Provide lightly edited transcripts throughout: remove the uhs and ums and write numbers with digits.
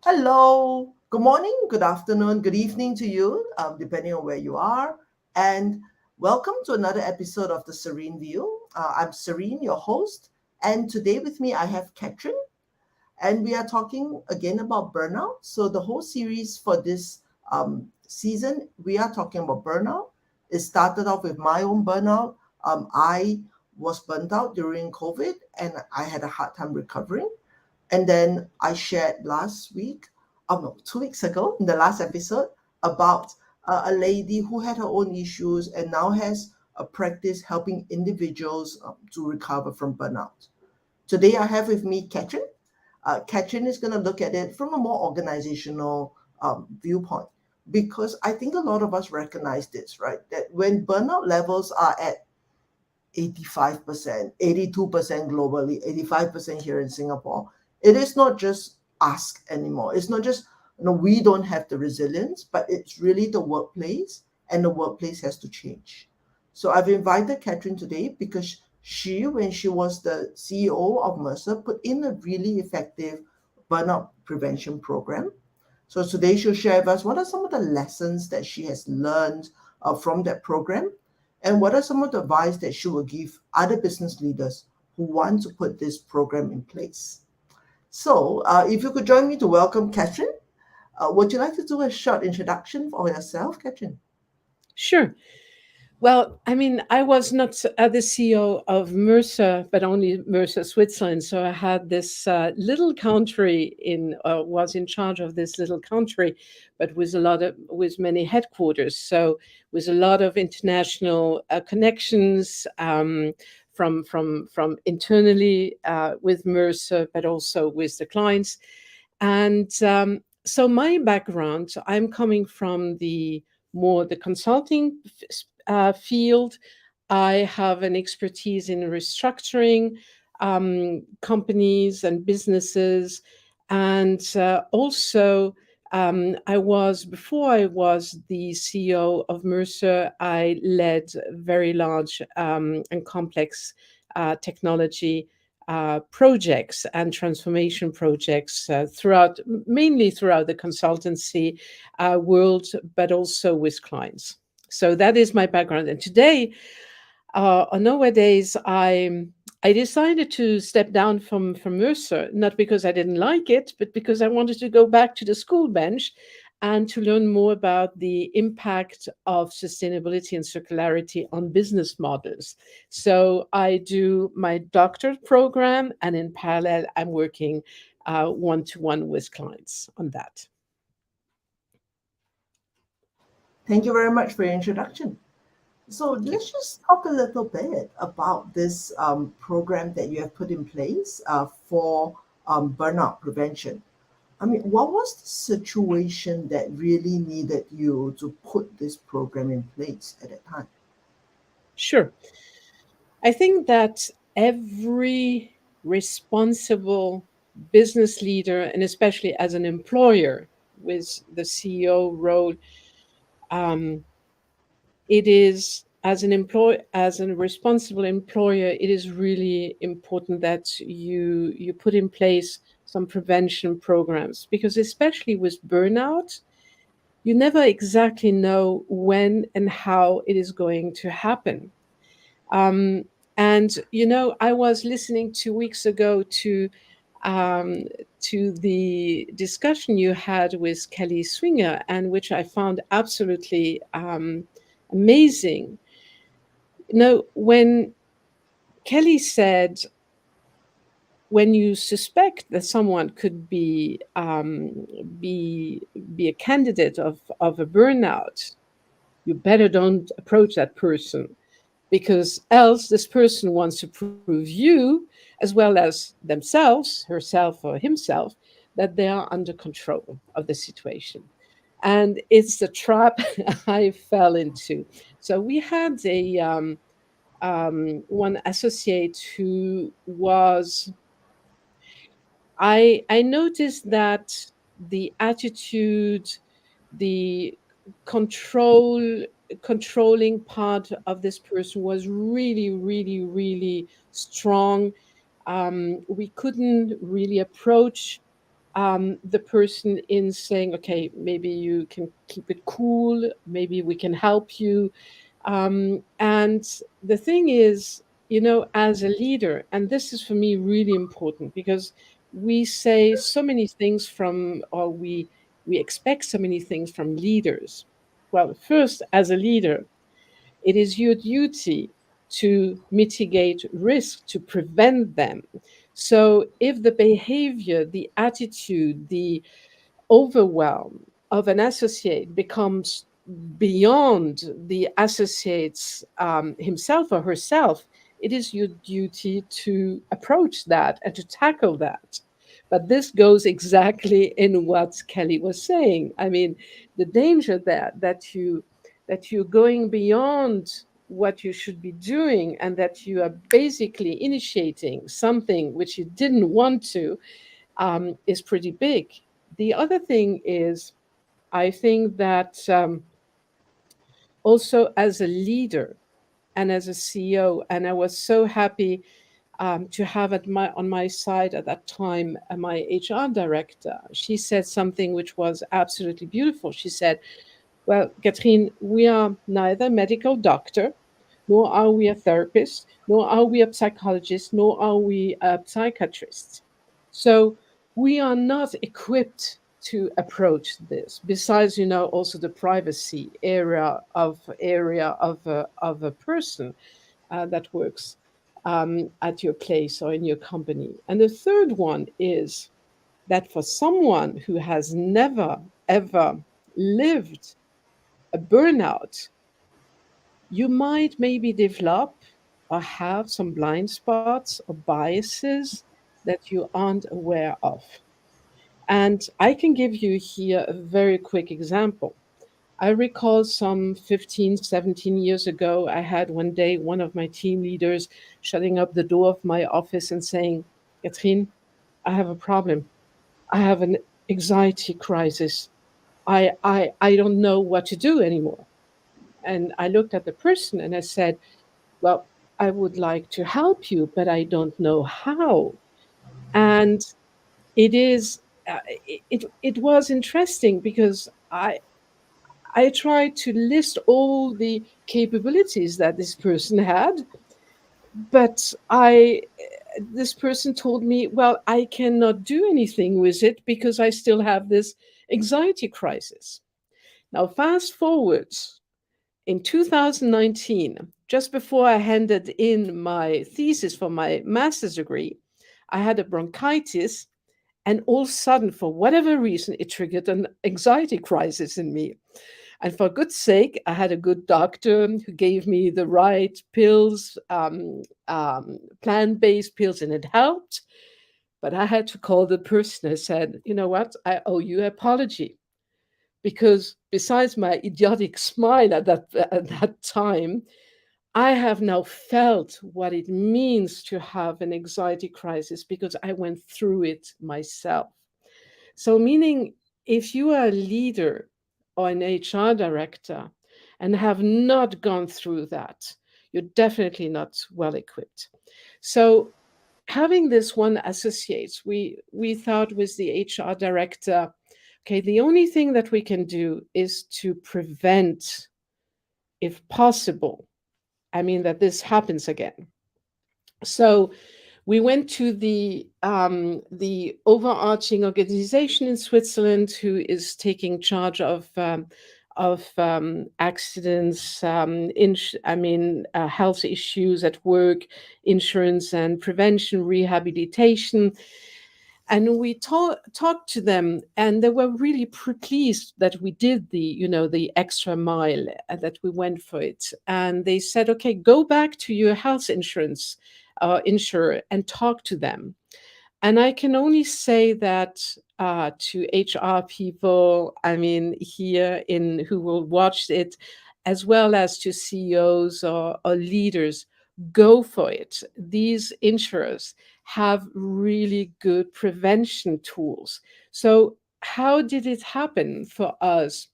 Hello, good morning, good afternoon, good evening to you, depending on where you are. And welcome to another episode of the Serene View. I'm Serene, your host. And today with me, I have Katrin, and we are talking again about burnout. So, the whole series for this season, we are talking about burnout. It started off with my own burnout. I was burnt out during COVID and I had a hard time recovering. And then I shared last week, oh no, 2 weeks ago, in the last episode, about a lady who had her own issues and now has a practice helping individuals to recover from burnout. Today I have with me Katrin. Katrin is going to look at it from a more organizational viewpoint because I think a lot of us recognize this, right? That when burnout levels are at 85%, 82% globally, 85% here in Singapore. It is not just us anymore. It's not just, we don't have the resilience, but it's really the workplace, and the workplace has to change. So I've invited Catherine today because she, when she was the CEO of Mercer, put in a really effective burnout prevention program. So today she'll share with us what are some of the lessons that she has learned from that program, and what are some of the advice that she will give other business leaders who want to put this program in place. So if you could join me to welcome Catherine, would you like to do a short introduction for yourself, Catherine? Sure. Well, I mean, I was not the CEO of Mercer, but only Mercer Switzerland. So I had this little country was in charge of this little country, but with many headquarters. So with a lot of international connections from internally with Mercer, but also with the clients. And so my background, I'm coming from the consulting field. I have an expertise in restructuring companies and businesses. And also, before I was the CEO of Mercer, I led very large and complex technology projects and transformation projects mainly throughout the consultancy world, but also with clients. So that is my background. And today, nowadays, I decided to step down from Mercer, not because I didn't like it, but because I wanted to go back to the school bench and to learn more about the impact of sustainability and circularity on business models. So I do my doctorate program, and in parallel, I'm working one to one with clients on that. Thank you very much for your introduction. So let's just talk a little bit about this program that you have put in place for burnout prevention. I mean, what was the situation that really needed you to put this program in place at that time? Sure. I think that every responsible business leader, and especially as an employer with the CEO role, um, it is as a responsible employer, it is really important that you put in place some prevention programs, because especially with burnout, you never exactly know when and how it is going to happen. Um, and I was listening 2 weeks ago um, to the discussion you had with Kelly Swinger, and which I found absolutely amazing. When Kelly said, when you suspect that someone could be be a candidate of a burnout, you better don't approach that person, because else this person wants to prove you, as well as themselves, herself or himself, that they are under control of the situation. And it's the trap I fell into. So we had one associate who was, I noticed that the attitude, the control controlling part of this person was really, really, really strong. We couldn't really approach the person in saying, okay, maybe you can keep it cool, maybe we can help you. And the thing is, as a leader, and this is for me really important because we say so many things from, or we expect so many things from leaders. Well, first, as a leader, it is your duty to mitigate risk, to prevent them. So if the behavior, the attitude, the overwhelm of an associate becomes beyond the associate's himself or herself, it is your duty to approach that and to tackle that. But this goes exactly in what Kelly was saying. I mean, the danger there that you're going beyond what you should be doing and that you are basically initiating something which you didn't want to is pretty big. The other thing is, I think that also as a leader and as a CEO, and I was so happy to have on my side at that time my HR director. She said something which was absolutely beautiful. She said, "Well, Catherine, we are neither medical doctor, nor are we a therapist, nor are we a psychologist, nor are we a psychiatrist. So we are not equipped to approach this. Besides, also the privacy area of a person that works at your place or in your company. And the third one is that for someone who has never ever lived a burnout, you might maybe develop or have some blind spots or biases that you aren't aware of. And I can give you here a very quick example. I recall some 15, 17 years ago, I had one day one of my team leaders shutting up the door of my office and saying, Catherine, I have a problem. I have an anxiety crisis. I don't know what to do anymore. And I looked at the person and I said, well, I would like to help you, but I don't know how. And it is, it was interesting because I tried to list all the capabilities that this person had, but this person told me, well, I cannot do anything with it because I still have this anxiety crisis. Now, fast forward in 2019, just before I handed in my thesis for my master's degree, I had a bronchitis, and all of a sudden, for whatever reason, it triggered an anxiety crisis in me. And for good's sake, I had a good doctor who gave me the right pills, plant based pills, and it helped. But I had to call the person. I said, you know what? I owe you an apology because besides my idiotic smile at that time, I have now felt what it means to have an anxiety crisis because I went through it myself. So, meaning if you are a leader or an HR director and have not gone through that, you're definitely not well equipped. So, having this one associates, we thought with the HR director, okay, the only thing that we can do is to prevent, if possible, I mean, that this happens again. So we went to the overarching organization in Switzerland who is taking charge of accidents, health issues at work, insurance and prevention, rehabilitation. And we talked to them, and they were really pleased that we did the extra mile, that we went for it. And they said, okay, go back to your health insurance insurer and talk to them. And I can only say that to HR people, I mean, here in who will watch it, as well as to CEOs or leaders, go for it. These insurers have really good prevention tools. So, how did it happen for us?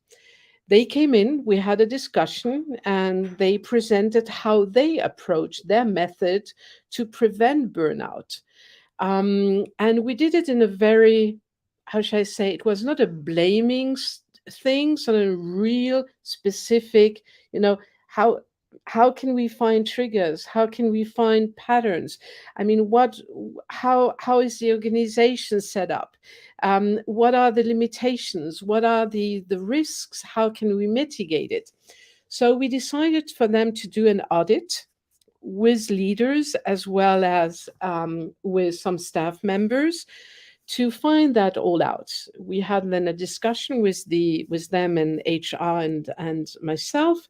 They came in, we had a discussion, and they presented how they approach their method to prevent burnout. And we did it in a very how should I say, it was not a blaming thing, so a real specific, you know, how how can we find triggers? How can we find patterns? I mean, how is the organization set up? What are the limitations? What are the risks? How can we mitigate it? So we decided for them to do an audit with leaders as well as with some staff members to find that all out. We had then a discussion with them and HR and myself,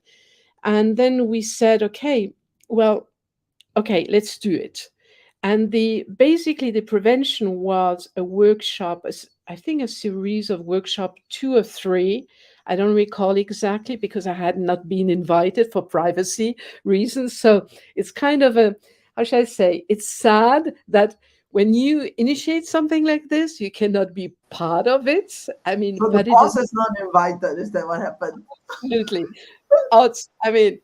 and then we said, okay, well, okay, let's do it. And the basically the prevention was a workshop, I think a series of workshop, two or three. I don't recall exactly because I had not been invited for privacy reasons. So it's kind of a, how should I say, it's sad that when you initiate something like this, you cannot be part of it. I mean, So the but it is boss is not invited. Is that what happened? absolutely out. I mean,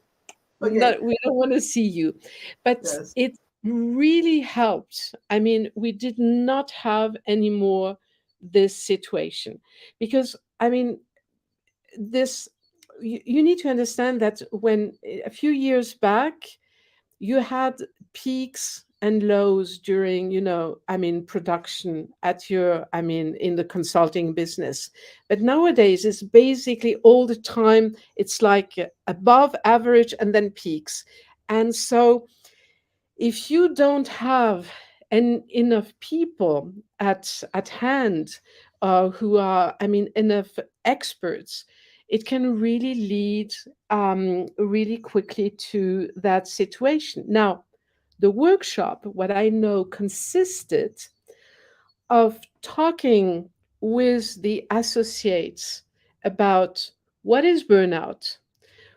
Okay. not, we don't want to see you, but Yes. it really helped. I mean, we did not have anymore this situation because, I mean, this, you need to understand that when a few years back you had peaks and lows during, I mean, production at your, I mean, in the consulting business. But nowadays it's basically all the time, it's like above average and then peaks. And so if you don't have enough people at hand, who are, I mean, enough experts, it can really lead really quickly to that situation. Now, the workshop, what I know, consisted of talking with the associates about what is burnout,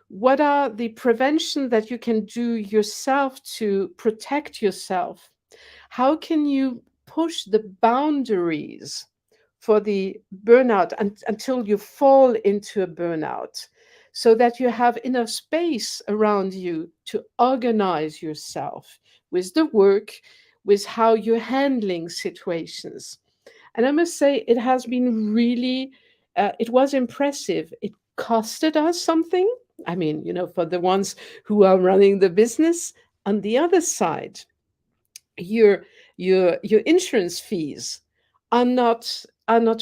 what are the prevention that you can do yourself to protect yourself, how can you push the boundaries for the burnout until you fall into a burnout, so that you have enough space around you to organize yourself with the work, with how you're handling situations. And I must say, it has been really, it was impressive. It costed us something. I mean, for the ones who are running the business. On the other side, your your insurance fees are not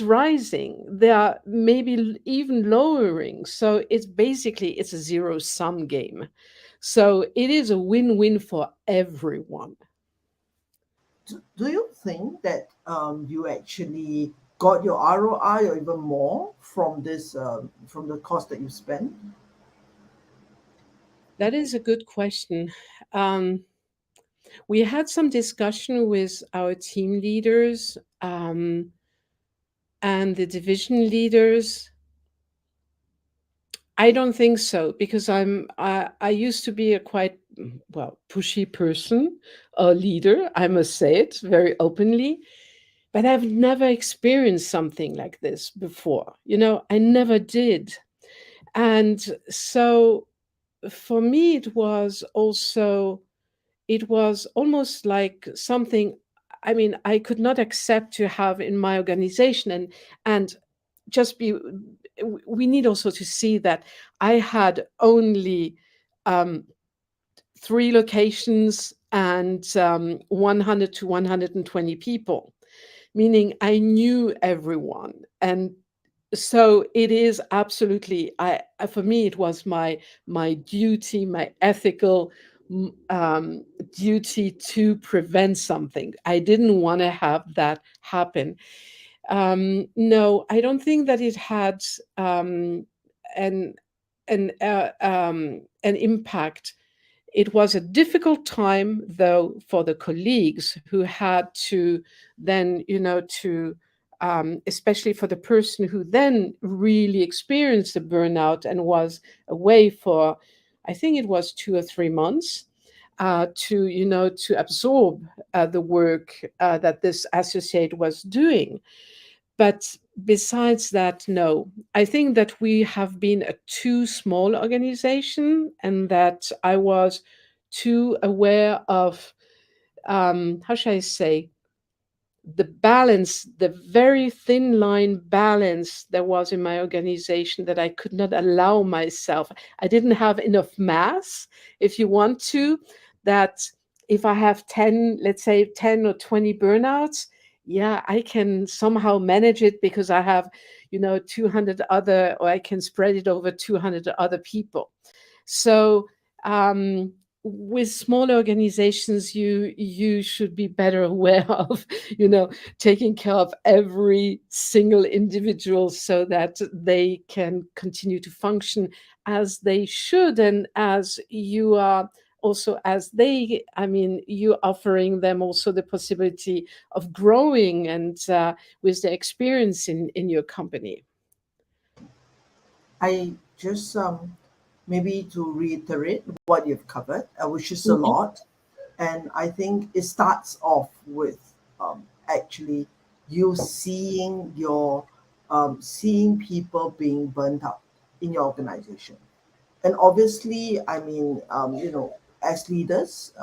rising. They are maybe even lowering. So it's a zero sum game. So it is a win-win for everyone. Do you think that you actually got your ROI or even more from this from the cost that you spent? That is a good question. Um, we had some discussion with our team leaders, and the division leaders. I don't think so because I used to be a quite, well, pushy person, a leader. I must say it very openly, but I've never experienced something like this before. I never did, and so for me it was almost like something, I mean, I could not accept to have in my organization. And just be, we need also to see that I had only um, three locations and 100 to 120 people, meaning I knew everyone. And so it is absolutely, for me it was my duty, my ethical duty to prevent something. I didn't want to have that happen. No, I don't think that it had an an impact. It was a difficult time, though, for the colleagues who had to then, especially for the person who then really experienced the burnout and was away for, I think it was 2 or 3 months, to absorb the work that this associate was doing. But besides that, no. I think that we have been a too small organization and that I was too aware of, how should I say, the balance, the very thin line balance there was in my organization, that I could not allow myself. I didn't have enough mass, if you want to, that if I have 10, let's say 10 or 20 burnouts, yeah, I can somehow manage it because I have, 200 other, or I can spread it over 200 other people. So, with small organizations, you should be better aware of, taking care of every single individual so that they can continue to function as they should, and as you are also, as they, I mean, you offering them also the possibility of growing, and with the experience in your company. I just maybe to reiterate what you've covered, which is a Mhm. lot, and I think it starts off with actually you seeing your seeing people being burnt out in your organization. And obviously, I mean, as leaders,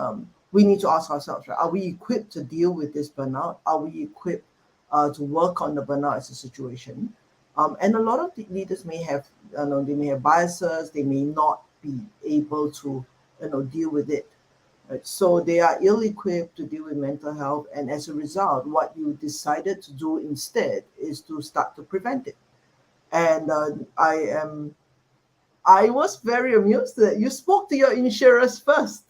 we need to ask ourselves, right, are we equipped to deal with this burnout? Are we equipped to work on the burnout as a situation? And a lot of the leaders may have, they may have biases, they may not be able to, deal with it. Right? So they are ill-equipped to deal with mental health, and as a result, what you decided to do instead is to start to prevent it. And I was very amused that you spoke to your insurers first.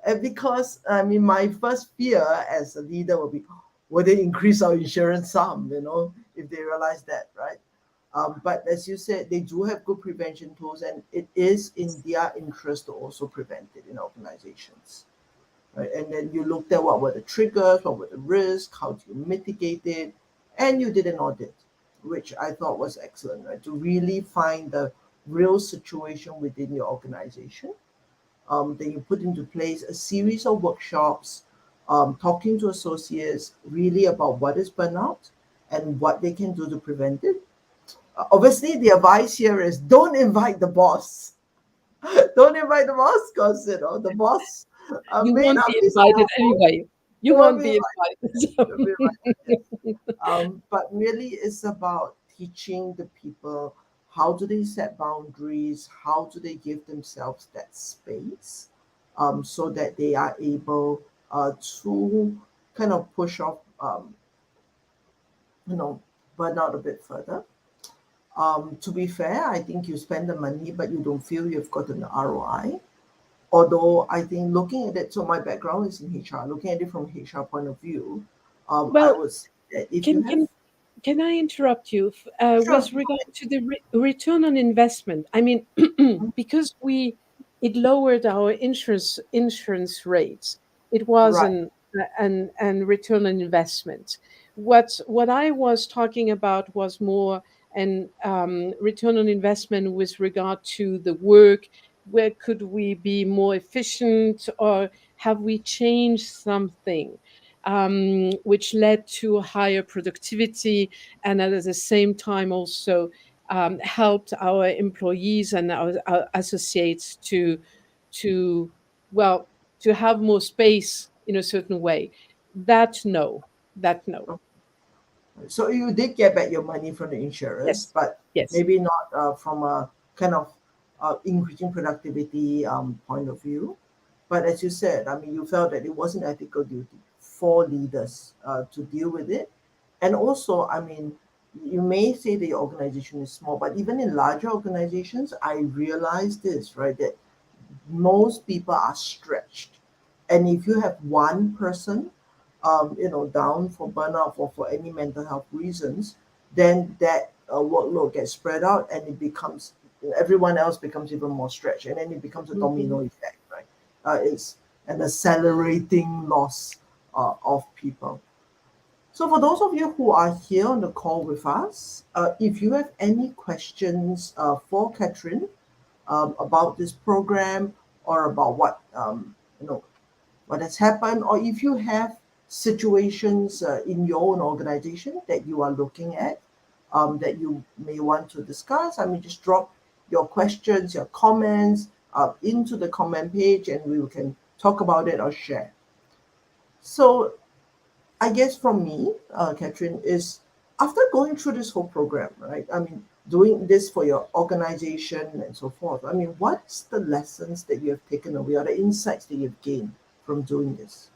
And because, I mean, my first fear as a leader will be, will they increase our insurance sum, if they realize that, right? But as you said, they do have good prevention tools, and it is in their interest to also prevent it in organizations. Right? And then you looked at what were the triggers, what were the risks, how do you mitigate it, and you did an audit, which I thought was excellent, right? To really find the real situation within your organization. Then you put into place a series of workshops, talking to associates really about what is burnout and what they can do to prevent it. Obviously, the advice here is don't invite the boss. Don't invite the boss because the boss You may won't not be be so invited helpful. anyway. You They won't won't be be invited. They'll be right, yes. But really, it's about teaching the people how do they set boundaries, how do they give themselves that space, so that they are able to kind of push off, you know, burn out a bit further. To be fair, I think you spend the money, but you don't feel you've got an ROI. Although I think looking at it, so my background is in HR, looking at it from HR point of view, I Well, would say that if you can have, can can I interrupt you sure, with regard to the return on investment? I mean, because we it lowered our insurance rates. It was right. an return on investment. What I was talking about was more an return on investment with regard to the work. Where could we be more efficient, or have we changed something? Which led to higher productivity, and at the same time also helped our employees and our associates to well, to have more space in a certain way. That no, that no. So you did get back your money from the insurers, Yes, but yes. maybe not from a kind of increasing productivity point of view. But as you said, I mean, you felt that it was an ethical duty for leaders to deal with it. And also, I mean, you may say that your organization is small, but even in larger organizations, I realize this, right? That most people are stretched. And if you have one person, down for burnout or for any mental health reasons, then that workload gets spread out and it becomes, everyone else becomes even more stretched. And then it becomes a Mhm. domino effect, right? It's an accelerating loss of people. So, for those of you who are here on the call with us, if you have any questions for Catherine, about this program or about what has happened, or if you have situations in your own organization that you are looking at, that you may want to discuss, I mean, just drop your questions, your comments into the comment page, and we can talk about it or share. So I guess from me, Catherine, is after going through this whole program, right? I mean, doing this for your organization and so forth. I mean, what's the lessons that you have taken away or the insights that you've gained from doing this?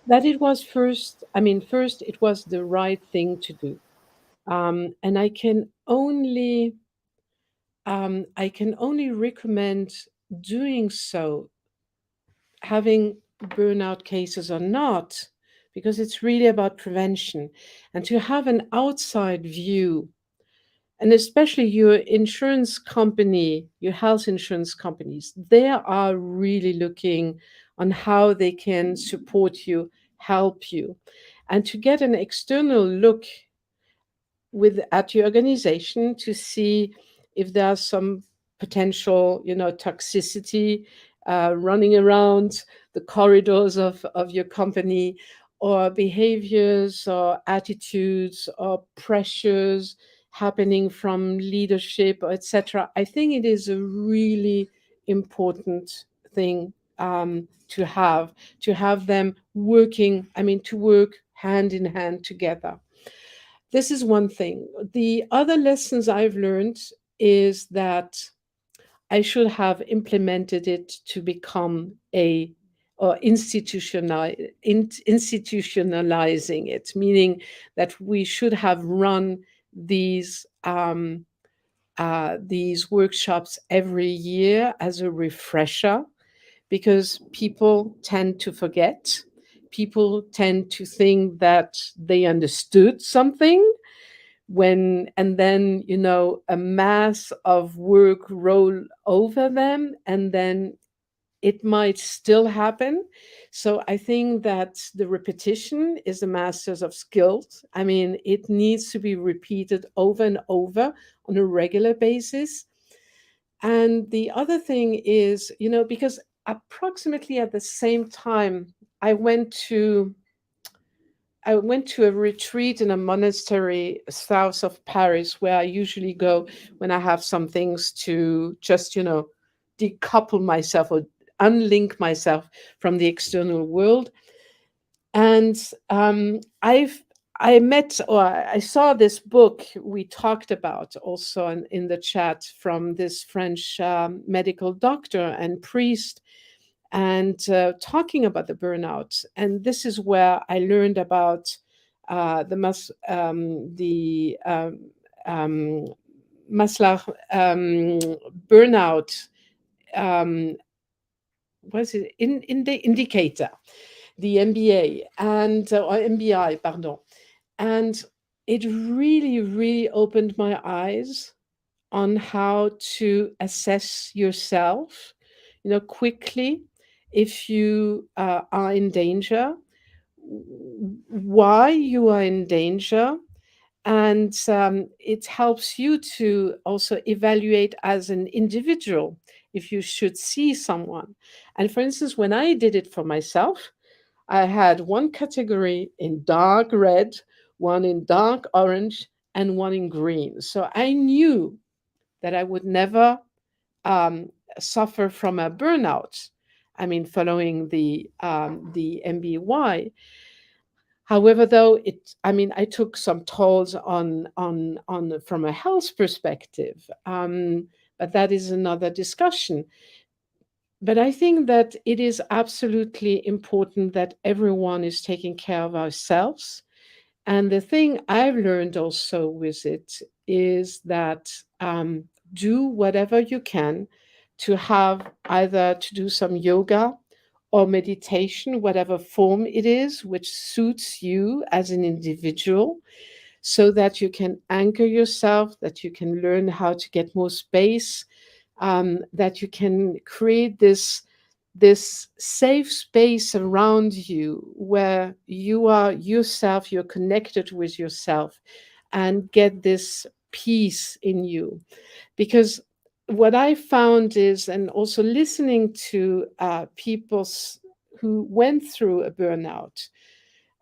That it was first, I mean, first, it was the right thing to do. And I can only recommend doing so, having burnout cases or not, because it's really about prevention. And to have an outside view, and especially your insurance company, your health insurance companies, they are really looking on how they can support you, help you. And to get an external look with at your organization to see if there's some potential, toxicity running around the corridors of your company, or behaviors or attitudes or pressures happening from leadership, or etc. I think it is a really important thing, to have them working, I mean, to work hand in hand together. This is one thing. The other lessons I've learned is that I should have implemented it to become a or institutionalizing it, meaning that we should have run these workshops every year as a refresher, because people tend to forget. People tend to think that they understood something when, and then, a mass of work roll over them, and then it might still happen. So I think that the repetition is the masters of skills. I mean, it needs to be repeated over and over on a regular basis. And the other thing is, because approximately at the same time, i went to I went to a retreat in a monastery south of Paris, where I usually go when I have some things to just, decouple myself or unlink myself from the external world. And I met, or I saw this book we talked about also in the chat, from this French medical doctor and priest, and talking about the burnout. And this is where I learned about the um, Maslow burnout. Um, what is it? In the indicator, the MBA and or MBI, pardon. And it really, really opened my eyes on how to assess yourself, quickly, if you are in danger, why you are in danger. And it helps you to also evaluate as an individual if you should see someone. And for instance, when I did it for myself, I had one category in dark red, one in dark orange, and one in green. So I knew that I would never um, suffer from a burnout. I mean, following the MBY. However, though, I mean, I took some tolls on from a health perspective, but that is another discussion. But I think that it is absolutely important that everyone is taking care of ourselves. And the thing I've learned also with it is that, do whatever you can to have, either to do some yoga or meditation, whatever form it is, which suits you as an individual, so that you can anchor yourself, that you can learn how to get more space, that you can create this safe space around you where you are yourself, you're connected with yourself, and get this peace in you. Because what I found is, and also listening to who went through a burnout,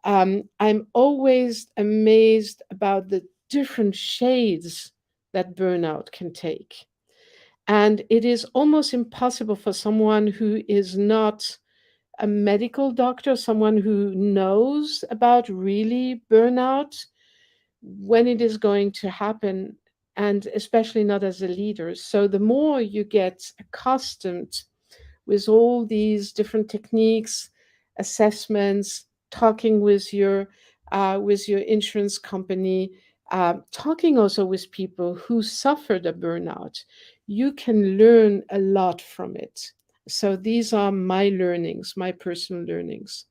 I'm always amazed about the different shades that burnout can take. And it is almost impossible for someone who is not a medical doctor, someone who knows about really burnout, when it is going to happen, and especially not as a leader. So the more you get accustomed with all these different techniques, assessments, talking with your insurance company, talking also with people who suffered a burnout, you can learn a lot from it. So these are my learnings, my personal learnings.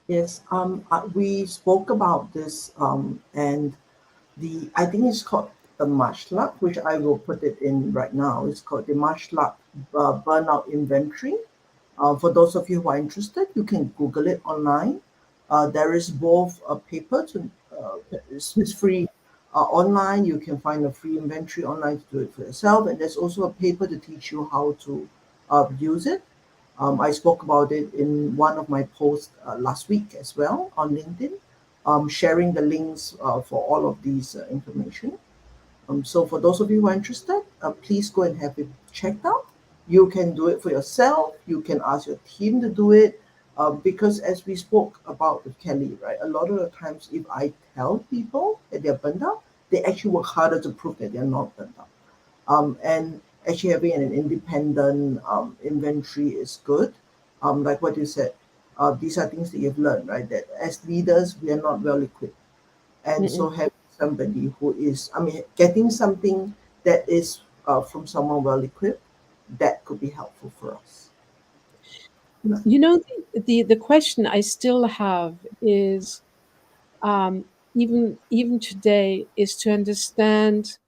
Yes, we spoke about this, and I think it's called the Luck, which I will put it in right now. It's called the Luck Burnout Inventory. For those of you who are interested, you can Google it online. There is both a paper to it's free online. You can find a free inventory online to do it for yourself, and there's also a paper to teach you how to use it. I spoke about it in one of my posts last week as well on LinkedIn, sharing the links for all of these information. So for those of you who are interested, please go and have it checked out. You can do it for yourself. You can ask your team to do it. Because as we spoke about with Kelly, right, a lot of the times if I tell people that they're burned out, they actually work harder to prove that they're not burned out. And actually having an independent inventory is good. Like what you said, these are things that you've learned, right? That as leaders, we are not well equipped, and so Mm-mm. having somebody who is, I mean, getting something that is from someone well equipped, that could be helpful for us. You know, the question I still have is, um, even today, is to understand,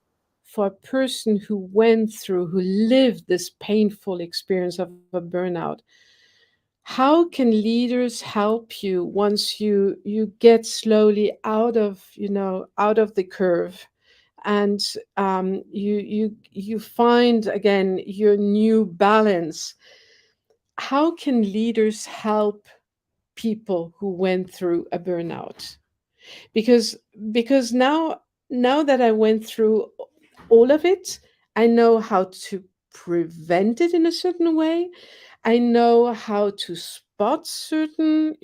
for a person who went through, who lived this painful experience of a burnout, how can leaders help you once you get slowly out of, out of the curve, and you find again your new balance? How can leaders help people who went through a burnout? because because now that I went through all of it, I know how to prevent it in a certain way. I know how to spot certain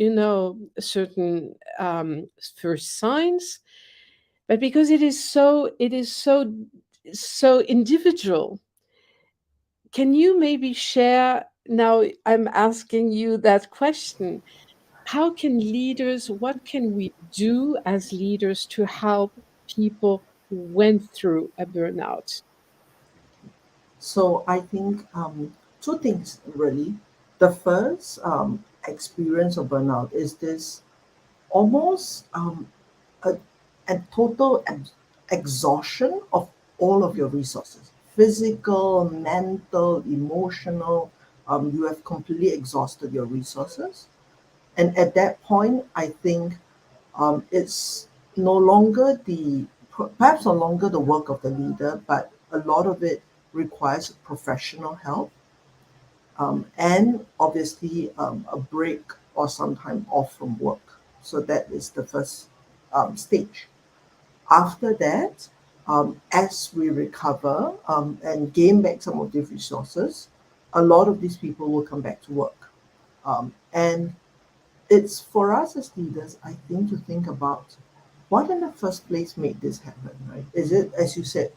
first signs. But because it is so individual, can you maybe share? Now I'm asking you that question. How can leaders, what can we do as leaders to help people who went through a burnout? So I think two things really. The first experience of burnout is this almost a, a total exhaustion of all of your resources, physical, mental, emotional. You have completely exhausted your resources. And at that point, I think it's no longer perhaps no longer the work of the leader, but a lot of it requires professional help, and obviously a break or some time off from work. So that is the first stage. After that, as we recover and gain back some of these resources, a lot of these people will come back to work. And it's for us as leaders, I think, to think about what in the first place made this happen, right? Is it, as you said,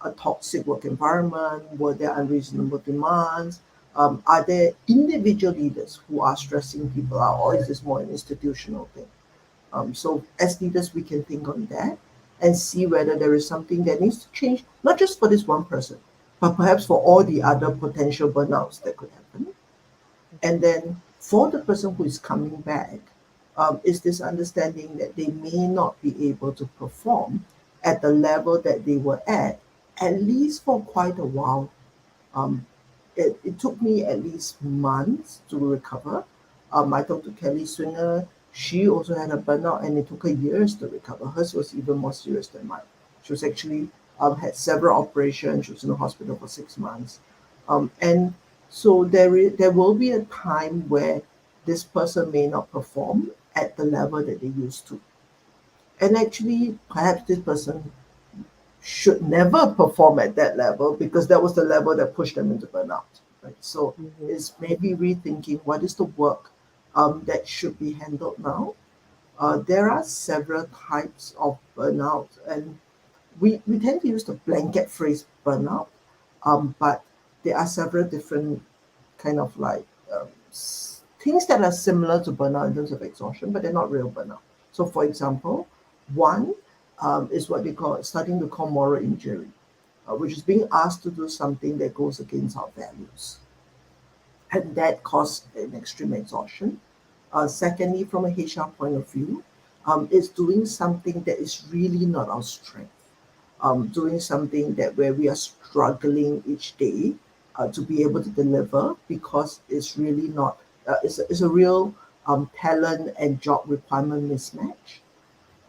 a toxic work environment? Were there unreasonable demands? Are there individual leaders who are stressing people out, or is this more an institutional thing? So as leaders, we can think on that and see whether there is something that needs to change, not just for this one person, but perhaps for all the other potential burnouts that could happen. And then for the person who is coming back, is this understanding that they may not be able to perform at the level that they were at least for quite a while. Um, it took me at least months to recover. I talked to Kelly Swinger. She also had a burnout, and it took her years to recover. Hers was even more serious than mine. She was actually had several operations. She was in the hospital for 6 months, and so there will be a time where this person may not perform at the level that they used to, and actually, perhaps this person should never perform at that level because that was the level that pushed them into burnout. right? So Mhm. it's maybe rethinking what is the work that should be handled now. There are several types of burnout, and we tend to use the blanket phrase burnout, but there are several different kind of like things that are similar to burnout in terms of exhaustion, but they're not real burnout. So, for example, one is what they call starting to call moral injury, which is being asked to do something that goes against our values, and that causes an extreme exhaustion. Secondly, from a HR point of view, is doing something that is really not our strength, doing something that where we are struggling each day to be able to deliver because it's really not it's a real talent and job requirement mismatch.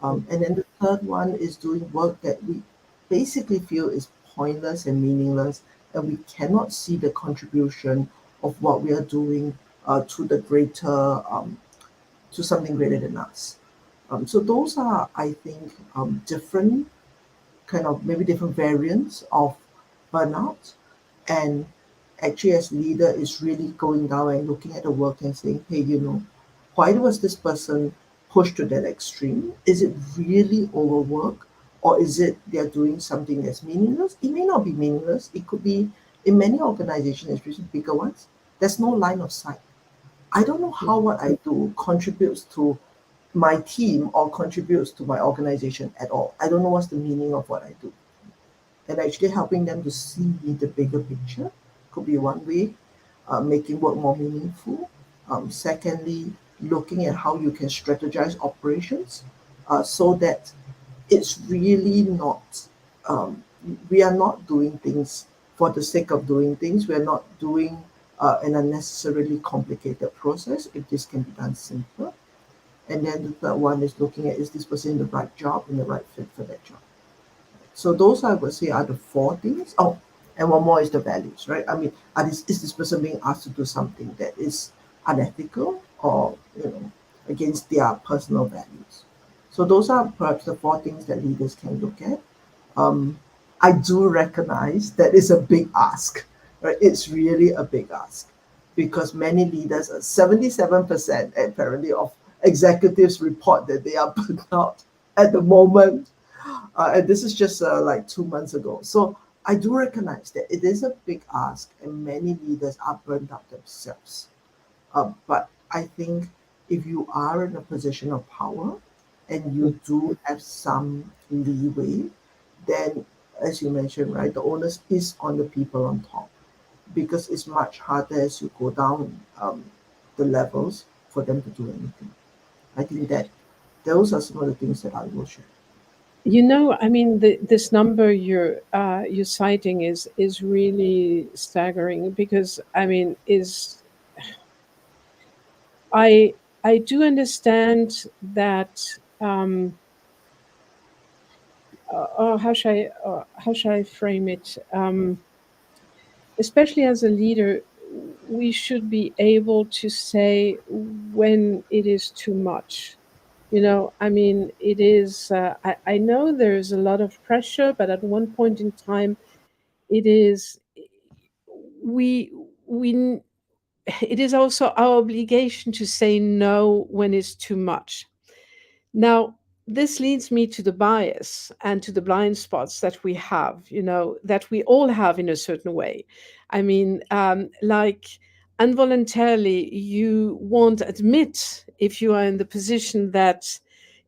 And then the third one is doing work that we basically feel is pointless and meaningless, and we cannot see the contribution of what we are doing to the greater to something greater than us. So those are, I think, different kind of maybe different variants of burnout. And actually, as leader, is really going down and looking at the work and saying, hey, why was this person pushed to that extreme? Is it really overwork, or is it they're doing something that's meaningless? It may not be meaningless. It could be in many organizations, especially bigger ones. There's no line of sight. I don't know how what I do contributes to my team or contributes to my organization at all. I don't know what's the meaning of what I do, and actually helping them to see the bigger picture could be one way, making work more meaningful. Secondly, looking at how you can strategize operations so that it's really not, um, we are not doing things for the sake of doing things. We are not doing an unnecessarily complicated process if this can be done simpler. And then the third one is looking at, is this person in the right job and the right fit for that job? So those I would say are the four things. Oh, and one more is the values, right? I mean, is this person being asked to do something that is unethical or against their personal values? So those are perhaps the four things that leaders can look at. Um, I do recognize that is a big ask, right? It's really a big ask because many leaders, 77% apparently of executives report that they are burnt out at the moment, and this is just like 2 months ago. So I do recognize that it is a big ask, and many leaders are burned out themselves. But I think if you are in a position of power and you do have some leeway, then, as you mentioned, right, the onus is on the people on top because it's much harder as you go down the levels for them to do anything. I think that those are some of the things that I will share. I mean, this number you're citing is really staggering because I mean, is I I do understand that. How should I frame it? Especially as a leader, we should be able to say when it is too much. I mean, it is. I know there's a lot of pressure, but at one point in time, it is we we it is also our obligation to say no when it's too much. Now, this leads me to the bias and to the blind spots that we have, that we all have in a certain way. I mean, like involuntarily, you won't admit if you are in the position that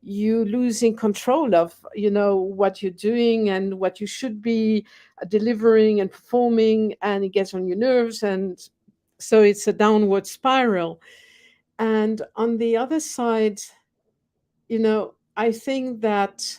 you losing control of, what you're doing and what you should be delivering and performing, and it gets on your nerves, and so it's a downward spiral. And on the other side, I think that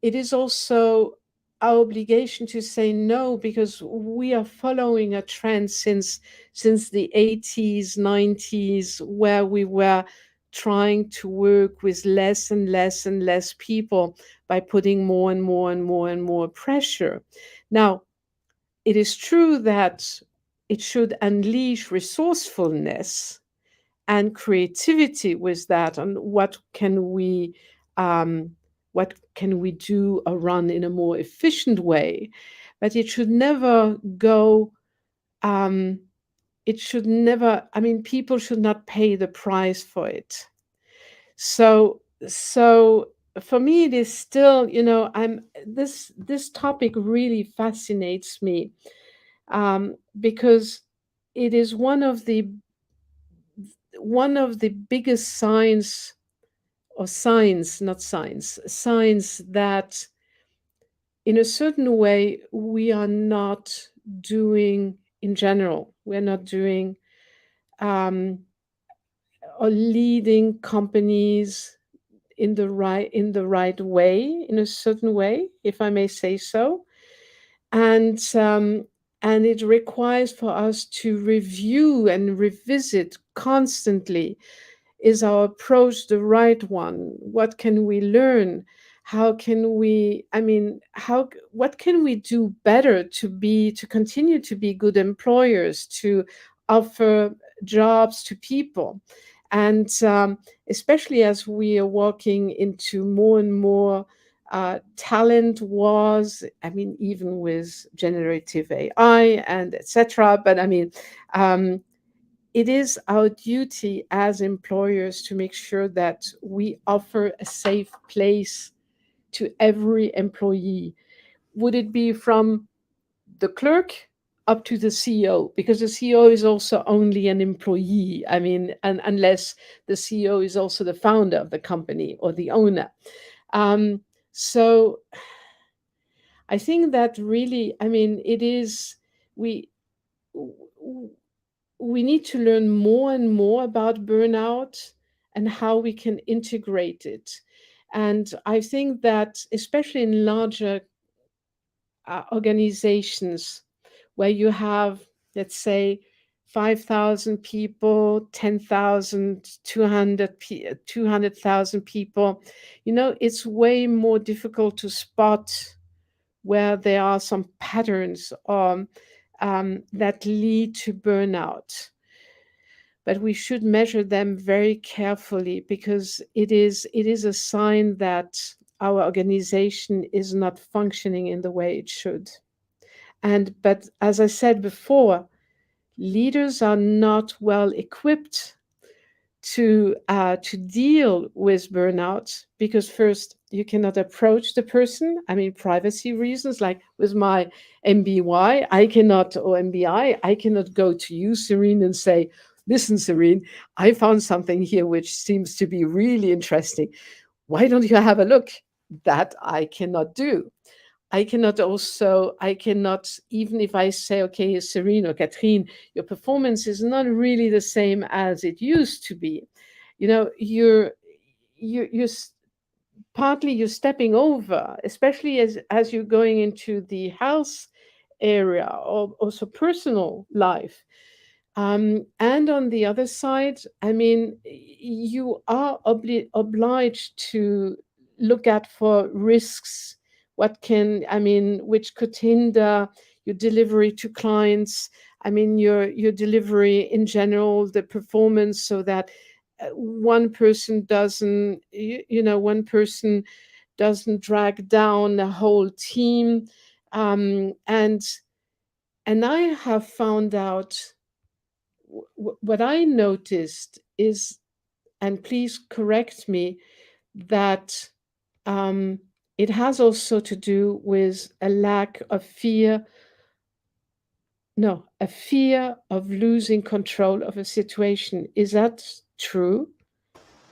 it is also our obligation to say no because we are following a trend since the 80s, 90s, where we were trying to work with less and less and less people by putting more and more and more and more pressure. Now, it is true that it should unleash resourcefulness and creativity with that, and um, what can we do run in a more efficient way, but it should never go um, it should never, I mean, people should not pay the price for it. So for me it is still, I'm this topic really fascinates me, because it is one of the biggest signs, or signs, not signs, signs that in a certain way we are not doing, in general, we're not doing, um, or leading companies in the right way, in a certain way, if I may say so. And um, and it requires for us to review and revisit constantly. Is our approach the right one? What can we learn? How can we, I mean, what can we do better to continue to be good employers, to offer jobs to people? And especially as we are walking into more and more talent wars, I mean, even with generative AI and etc. But I mean, um, it is our duty as employers to make sure that we offer a safe place to every employee. Would it be from the clerk up to the CEO? Because the CEO is also only an employee. I mean, and unless the CEO is also the founder of the company or the owner. Um, so I think that really, I mean, it is, we we need to learn more and more about burnout and how we can integrate it. And I think that, especially in larger organizations where you have, let's say, 5,000 people, 10,000, 200,000 people, it's way more difficult to spot where there are some patterns that lead to burnout. But we should measure them very carefully, because it is a sign that our organization is not functioning in the way it should. But as I said before, leaders are not well equipped to deal with burnout, because first, you cannot approach the person. I mean, privacy reasons, like with my MBY, I cannot, or MBI, I cannot go to you, Serene, and say, listen, Serene, I found something here which seems to be really interesting. Why don't you have a look? That I cannot do. I cannot, even if I say, okay, Serene or Catherine, your performance is not really the same as it used to be. You're partly you're stepping over, especially as you're going into the health area, or also personal life. And on the other side, I mean, you are obliged to look at for risks. I mean, which could hinder your delivery to clients. I mean, your delivery in general, the performance, so that one person doesn't drag down the whole team. And I have found out, what I noticed is, and please correct me, that um, it has also to do with a lack of fear, no, a fear of losing control of a situation. Is that true?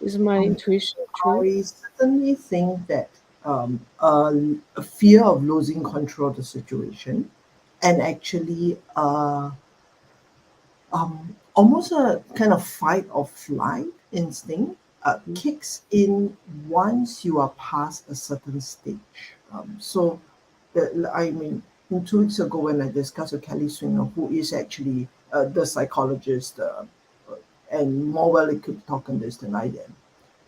Is my Um, intuition true? I certainly think that a fear of losing control of the situation, and actually almost a kind of fight or flight instinct Mm, kicks in once you are past a certain stage. I mean, 2 weeks ago when I discussed with Kelly Swinger, who is actually the psychologist and more well equipped to talk on this than I am.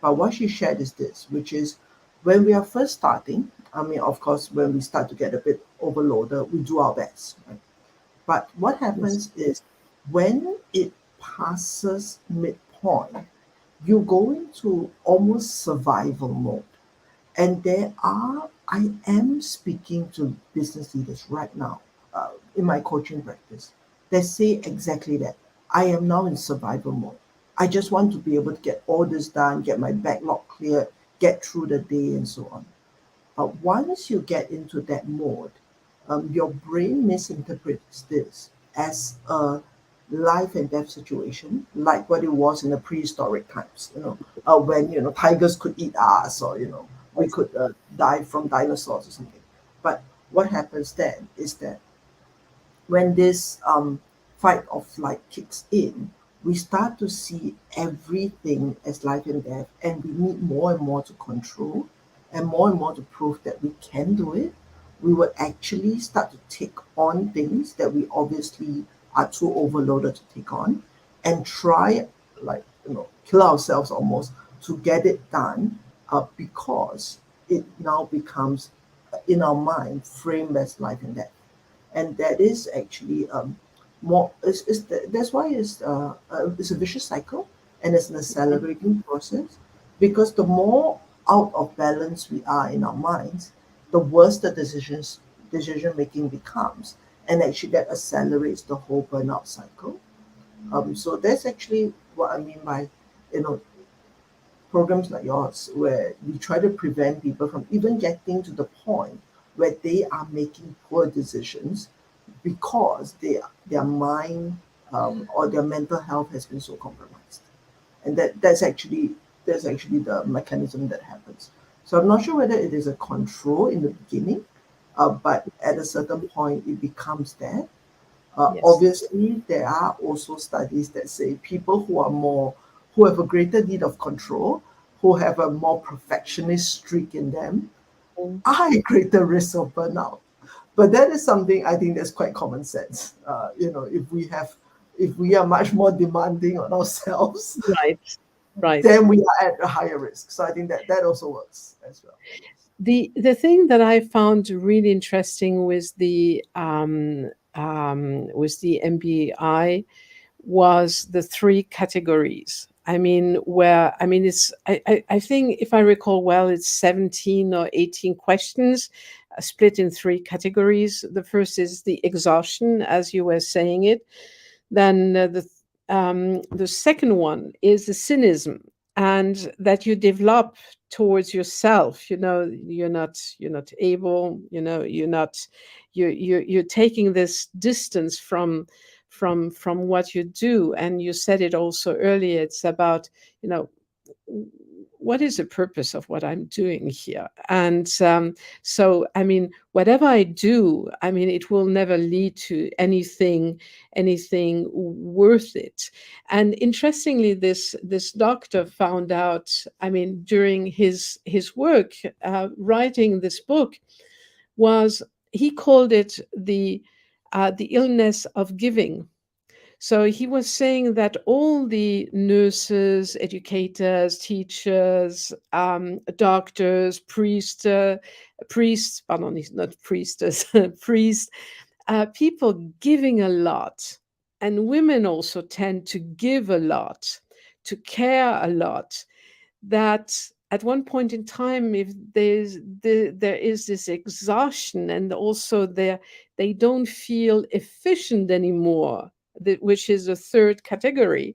But what she shared is this, which is when we are first starting, I mean, of course, when we start to get a bit overloaded, we do our best, right? But what yes. happens is when it passes midpoint, you go into almost survival mode. And I am speaking to business leaders right now in my coaching practice. that say exactly that. I am now in survival mode. I just want to be able to get all this done, get my backlog cleared, get through the day, and so on. But once you get into that mode, your brain misinterprets this as a life and death situation, like what it was in the prehistoric times. When tigers could eat us, or we could die from dinosaurs or something. But what happens then is that when this fight or flight kicks in, we start to see everything as life and death, and we need more and more to control and more to prove that we can do it. We would actually start to take on things that we obviously are too overloaded to take on and try, like, kill ourselves almost to get it done, because it now becomes, in our mind, framed as life and death. And that is actually more that's why it's a vicious cycle, and it's an accelerating process, because the more out of balance we are in our minds, the worse the decision making becomes, and actually that accelerates the whole burnout cycle. So that's actually what I mean by, you know programs like yours, where we try to prevent people from even getting to the point where they are making poor decisions because their mind, or their mental health has been so compromised. And that's actually the mechanism that happens. So I'm not sure whether it is a control in the beginning, but at a certain point it becomes that. Yes. Obviously, there are also studies that say people who have a greater need of control, who have a more perfectionist streak in them, Mm. are at greater risk of burnout. But that is something I think that's quite common sense. If we are much more demanding on ourselves, Right. Right. then we are at a higher risk. So I think that also works as well. The thing that I found really interesting with the MBI was the three categories. I think if I recall well, it's 17 or 18 questions, split in three categories. The first is the exhaustion, as you were saying it. Then the second one is the cynicism, and that you develop towards yourself. You're not able. You're taking this distance from what you do. And you said it also earlier. It's about, you know what is the purpose of what I'm doing here? And so, whatever I do, it will never lead to anything worth it. And interestingly, this doctor found out, during his work, writing this book, was, he called it the illness of giving. So he was saying that all the nurses, educators, teachers, doctors, priests, pardon, not priestess, priests, people giving a lot. And women also tend to give a lot, to care a lot, that at one point in time, if there is this exhaustion, and also they don't feel efficient anymore, which is a third category,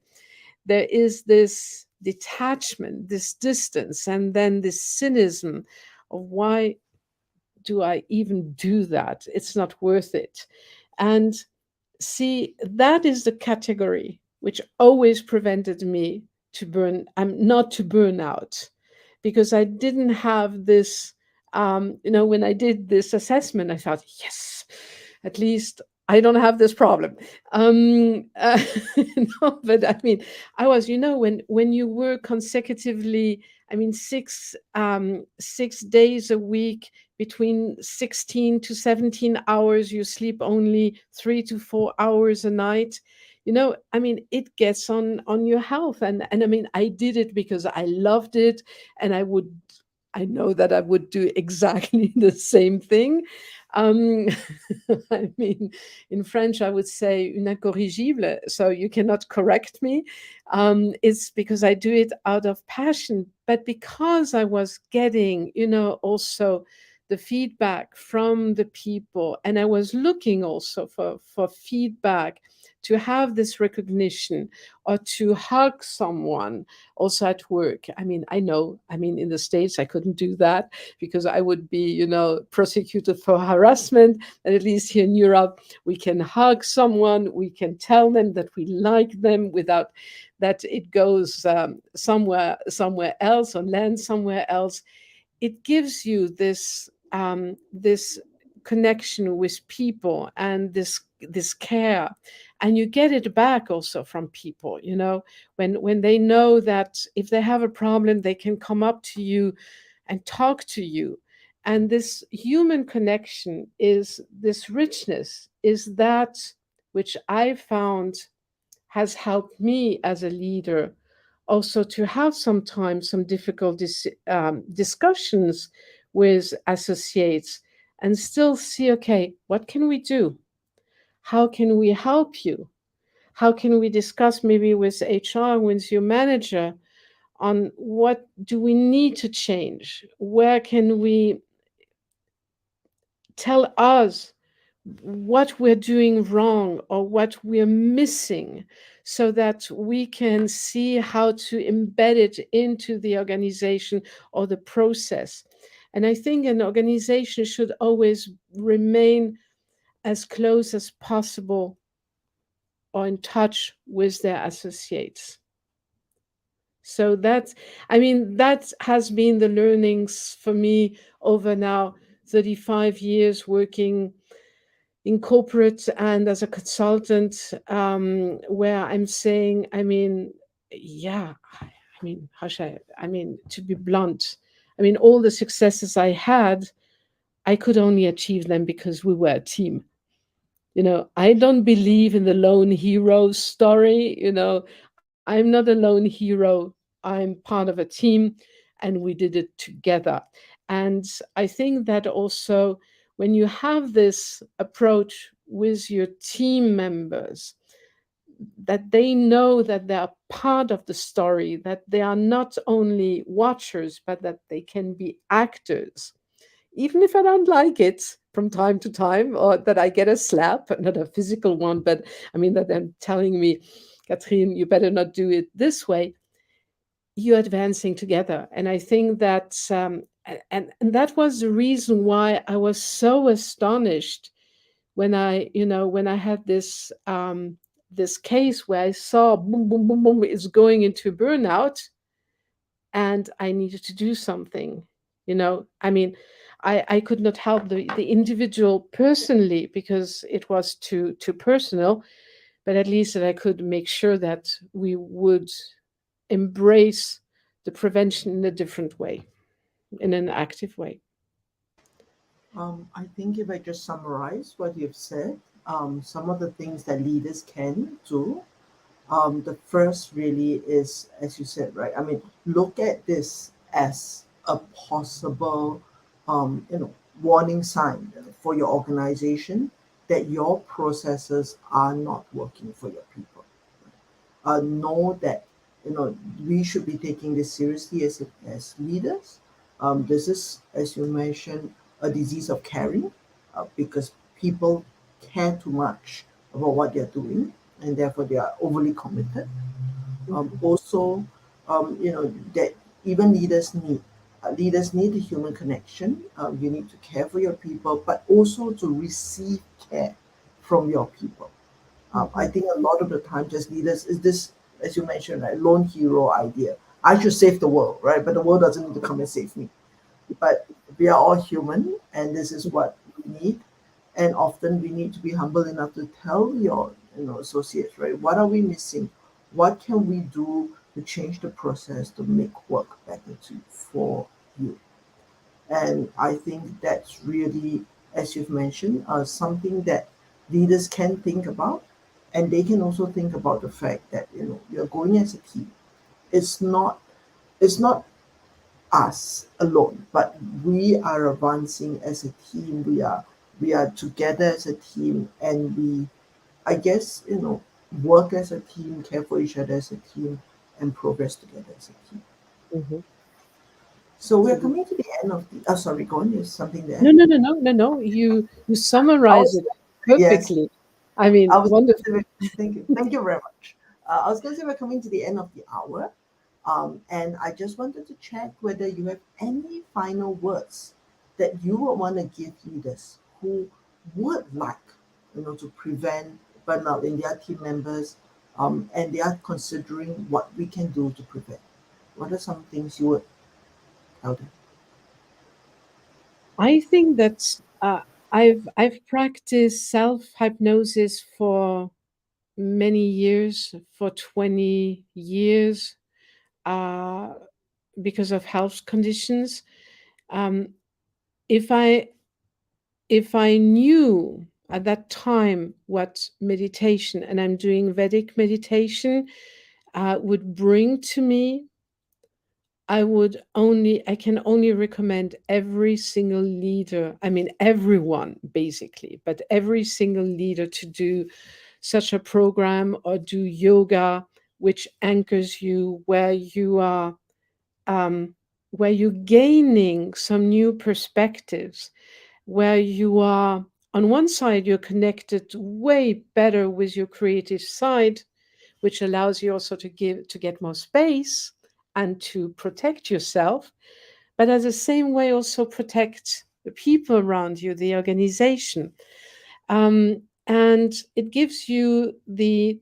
there is this detachment, this distance, and then this cynicism of, why do I even do that? It's not worth it. And see, that is the category which always prevented me not to burn out, because I didn't have this. When I did this assessment, I thought, yes, at least I don't have this problem. No, but I was, when you work consecutively, 6 days a week, between 16 to 17 hours, you sleep only 3 to 4 hours a night. It gets on your health. And I did it because I loved it, and I know that I would do exactly the same thing. um in French I would say une incorrigible, so you cannot correct me. It's because I do it out of passion, but because I was getting, also the feedback from the people, and I was looking also for feedback, to have this recognition, or to hug someone also at work. I mean, I know, I mean, in the States, I couldn't do that because I would be, prosecuted for harassment. And at least here in Europe, we can hug someone, we can tell them that we like them without that it goes somewhere else, or lands somewhere else. It gives you this connection with people, and this care, and you get it back also from people, when they know that if they have a problem, they can come up to you and talk to you. And this human connection, is this richness, is that which I found has helped me as a leader also to have sometimes some difficult discussions with associates, and still see, okay, what can we do? How can we help you? How can we discuss maybe with HR, with your manager, on what do we need to change? Where can we tell us what we're doing wrong, or what we're missing, so that we can see how to embed it into the organization or the process. And I think an organization should always remain as close as possible, or in touch with their associates. So that's, I mean, that has been the learnings for me over now 35 years working in corporate and as a consultant, where I'm saying, I mean, yeah, I mean, how should I mean, to be blunt, I mean, all the successes I had, I could only achieve them because we were a team. I don't believe in the lone hero story. I'm not a lone hero. I'm part of a team, and we did it together. And I think that also, when you have this approach with your team members, that they know that they are part of the story, that they are not only watchers, but that they can be actors, even if I don't like it from time to time, or that I get a slap, not a physical one, but I mean, that they're telling me, Catherine, you better not do it this way. You're advancing together. And I think that, and that was the reason why I was so astonished when I had this case where I saw boom, boom, boom, boom, is going into burnout, and I needed to do something. I mean, I could not help the individual personally because it was too personal, but at least that I could make sure that we would embrace the prevention in a different way, in an active way. I think if I just summarize what you've said, some of the things that leaders can do. The first really is, as you said, right? I mean, look at this as a possible, warning sign for your organization that your processes are not working for your people. Know that we should be taking this seriously as leaders. This is, as you mentioned, a disease of caring, because people care too much about what they're doing, and therefore they are overly committed. Also, that even leaders need the human connection. You need to care for your people, but also to receive care from your people. I Mhm. think a lot of the time, just leaders is this, as you mentioned, right, lone hero idea. I should save the world, right? But the world doesn't need to come and save me. But we are all human, and this is what we need. And often we need to be humble enough to tell your associates, right? What are we missing? What can we do to change the process to make work better for you? And I think that's really, as you've mentioned, something that leaders can think about, and they can also think about the fact that you're going as a team. It's not us alone, but we are advancing as a team. We are together as a team, and we, I guess, work as a team, care for each other as a team, and progress together as a team. Mhm. So we're Absolutely. coming to the end of the. Oh, sorry, go on. There's something there. No, no, no, no, no, no. You I summarize was it yes. perfectly. I mean, I was going to wonderful. say, thank you very much. I was going to say we're coming to the end of the hour, and I just wanted to check whether you have any final words that you would want to give leaders who would like, to prevent burnout in their team members, and they are considering what we can do to prevent. What are some things you would tell them? I think that I've practiced self hypnosis for many years, for 20 years, uh, because of health conditions. Um, if I knew at that time what meditation, and I'm doing Vedic meditation, would bring to me, I can only recommend every single leader, I mean, everyone basically, but every single leader to do such a program or do yoga, which anchors you um, where you're gaining some new perspectives, where you are, on one side, you're connected way better with your creative side, which allows you also to get more space and to protect yourself, but at the same way also protect the people around you, the organization. And it gives you the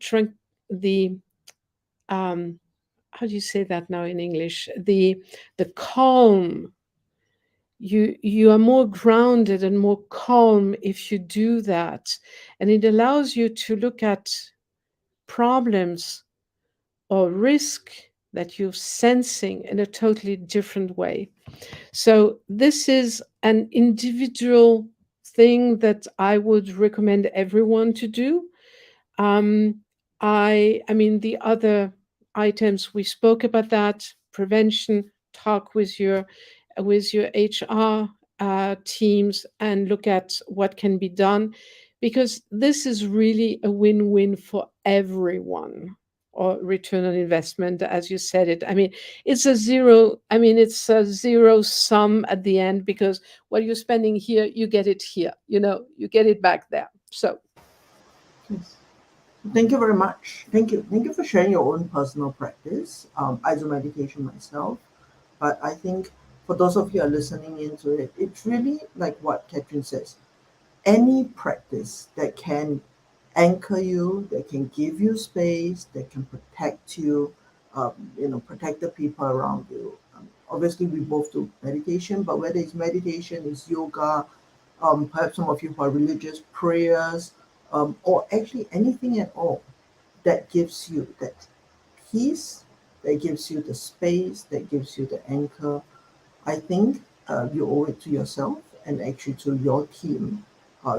how do you say that now in English? The calm. You are more grounded and more calm if you do that, and it allows you to look at problems or risk that you're sensing in a totally different way. So this is an individual thing that I would recommend everyone to do. um, I mean, the other items we spoke about, that prevention, talk with your HR teams and look at what can be done, because this is really a win-win for everyone. Or return on investment, as you said it. I mean, it's a zero. I mean, it's a zero sum at the end, because what you're spending here, you get it here. You get it back there. So Yes. Thank you very much. Thank you. Thank you for sharing your own personal practice. I do meditation myself, but I think for those of you who are listening into it, it's really like what Catherine says. Any practice that can anchor you, that can give you space, that can protect you, protect the people around you. Obviously, we both do meditation, but whether it's meditation, it's yoga, perhaps some of you who are religious, prayers, or actually anything at all that gives you that peace, that gives you the space, that gives you the anchor. I think you owe it to yourself and actually to your team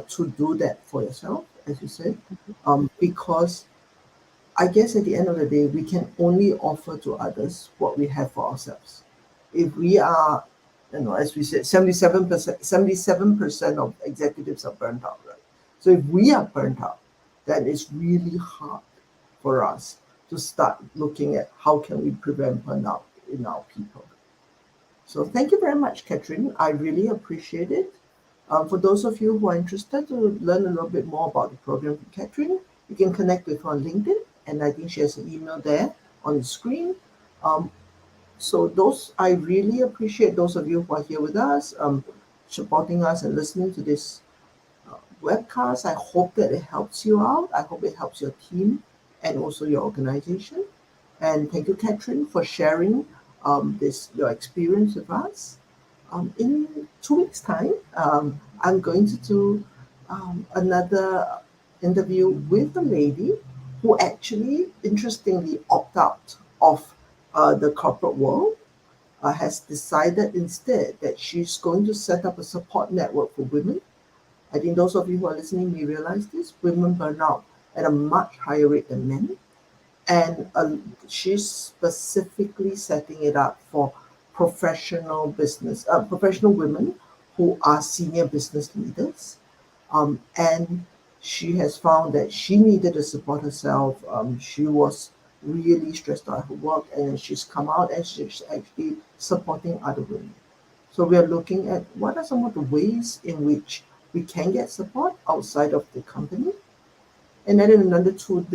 to do that for yourself, as you said, because I guess at the end of the day, we can only offer to others what we have for ourselves. If we are, as we said, 77% of executives are burnt out, right? So if we are burnt out, then it's really hard for us to start looking at how can we prevent burnout in our people. So thank you very much, Catherine. I really appreciate it. For those of you who are interested to learn a little bit more about the program from Catherine, you can connect with her on LinkedIn, and I think she has an email there on the screen. Um, so those I really appreciate those of you who are here with us, supporting us and listening to this webcast. I hope that it helps you out. I hope it helps your team and also your organization. And thank you, Catherine, for sharing this your experience with us. In 2 weeks' time, I'm going to do another interview with a lady who actually, interestingly, opted out of the corporate world, has decided instead that she's going to set up a support network for women. I think those of you who are listening may realize this. Women burn out at a much higher rate than men, and she's specifically setting it up for professional women who are senior business leaders, and she has found that she needed to support herself. She was really stressed out at her work, and she's come out and she's actually supporting other women. So we are looking at what are some of the ways in which we can get support outside of the company. And then in another 2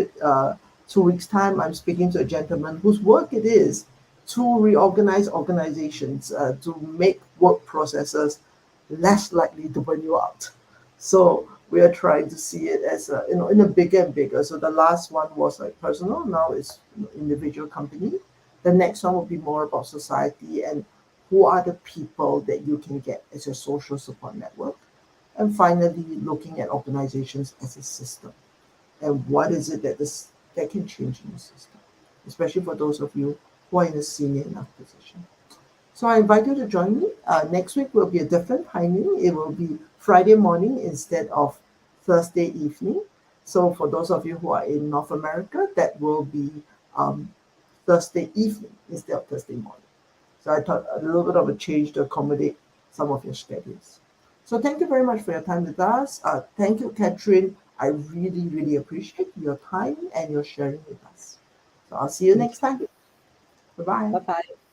weeks' time, I'm speaking to a gentleman whose work it is to reorganize organizations, to make work processes less likely to burn you out. So we are trying to see it as in a bigger and bigger. So the last one was like personal. Now it's individual company. The next one will be more about society and who are the people that you can get as your social support network. And finally, looking at organizations as a system and what is it that can change in the system, especially for those of you who are in a senior enough position. So I invite you to join me. Next week will be a different timing. It will be Friday morning instead of Thursday evening. So for those of you who are in North America, that will be um, Thursday evening instead of Thursday morning. So I thought a little bit of a change to accommodate some of your schedules. So thank you very much for your time with us. Thank you, Catherine. I really, really appreciate your time and your sharing with us. So I'll see you Thank next you. time. Bye bye. Bye bye.